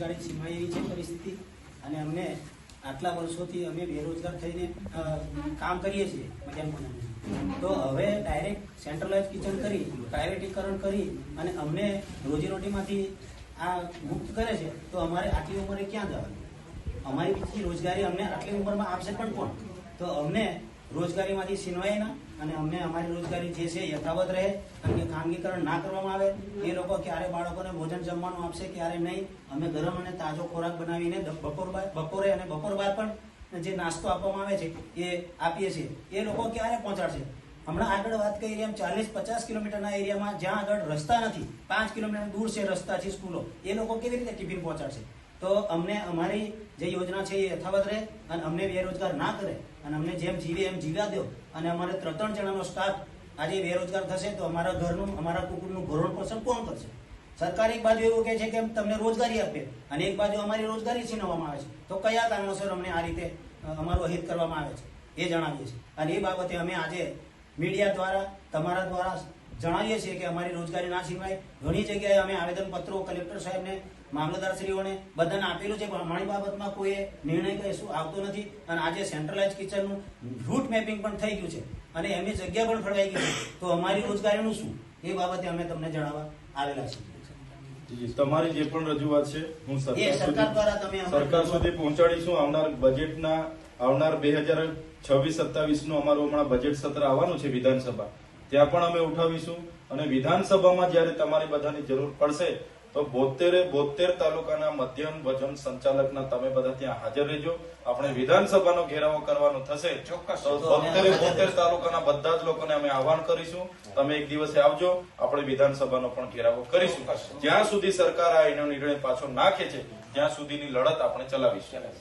સીમાઈ એવી છે પરિસ્થિતિ અને અમને આટલા વર્ષોથી અમે બેરોજગાર થઈને કામ કરીએ છીએ મધ્યાહન ભોજન, તો હવે ડાયરેક્ટ સેન્ટ્રલાઇઝ કિચન કરી પ્રાઇવેટીકરણ કરી અને અમને રોજીરોટીમાંથી આ મુક્ત કરે છે, તો અમારે આટલી ઉંમરે ક્યાં જવાનું? અમારી બીજી રોજગારી અમને આટલી ઉંમરમાં આપશે પણ કોણ? તો અમને રોજગારીમાંથી છીનવાય ના અને અમને અમારી રોજગારી જે છે યથાવત રહે અને ખાનગીકરણ ના કરવામાં આવે. એ લોકો ક્યારે બાળકોને ભોજન જમવાનું આપશે ક્યારે નહીં. અમે ગરમ અને તાજો ખોરાક બનાવીને બપોરે અને બપોર બાદ પણ જે નાસ્તો આપવામાં આવે છે એ આપીએ છીએ. એ લોકો ક્યારે પહોંચાડશે? હમણાં આગળ વાત કરી એમ 40-50 કિલોમીટરના એરિયામાં જ્યાં આગળ રસ્તા નથી, 5 કિલોમીટર દૂર છે રસ્તા છે, સ્કૂલો, એ લોકો કેવી રીતે ટિફિન પહોંચાડશે? તો અમને અમારી જે યોજના છે એ યથાવત રહે અને અમને બેરોજગાર ના કરે અને અમને જેમ જીવે એમ જીવ્યા દો. અને અમારે 3 જણાનો સ્ટાફ આજે બેરોજગાર થશે તો અમારા ઘરનું, અમારા કુટુંબનું ભરણ પોષણ કોણ કરશે? સરકાર એક બાજુ એવું કહે છે કે તમને રોજગારી આપે અને એક બાજુ અમારી રોજગારી છીનવવામાં આવે છે. તો કયા કારણોસર અમને આ રીતે અમારું અહિત કરવામાં આવે છે એ જણાવીએ છીએ. અને એ બાબતે અમે આજે મીડિયા દ્વારા, તમારા દ્વારા જણાવીએ છીએ કે અમારી રોજગારી ના છીનવાય. ઘણી જગ્યાએ અમે આવેદનપત્રો કલેક્ટર સાહેબને, મામલતદારશ્રીઓને બધાને આપેલું છે, પણ અમારી બાબતમાં કોઈ નિર્ણય કશું આવતો નથી. અને આજે સેન્ટ્રલાઇઝ કિચનનું રૂટ મેપિંગ પણ થઈ ગયું છે અને એમની જગ્યા પણ ફળવાઈ ગઈ છે. તો અમારી રોજગારીનું શું એ બાબતે અમે તમને જણાવવા આવેલા છીએ. તમારી જે પણ રજૂઆત છે હું સરકાર દ્વારા તમે સરકાર સુધી પહોંચાડીશું. આવનાર 2026-27 નું અમારું હમણાં બજેટ સત્ર આવવાનું છે વિધાનસભા, ત્યાં પણ અમે ઉઠાવીશું. અને વિધાનસભામાં જયારે તમારી બધાની જરૂર પડશે તો 72 તાલુકાના મધ્યાહન ભોજન સંચાલકના તમે બધા ત્યાં હાજર રહેજો. આપણે વિધાનસભાનો ઘેરાવો કરવાનો થશે તો 72 તાલુકાના બધા જ લોકોને અમે આહવાન કરીશું, તમે એક દિવસે આવજો, આપણે વિધાનસભાનો પણ ઘેરાવો કરીશું. જ્યાં સુધી સરકાર આ એનો નિર્ણય પાછો નાખે છે ત્યાં સુધીની લડત આપણે ચલાવીશું.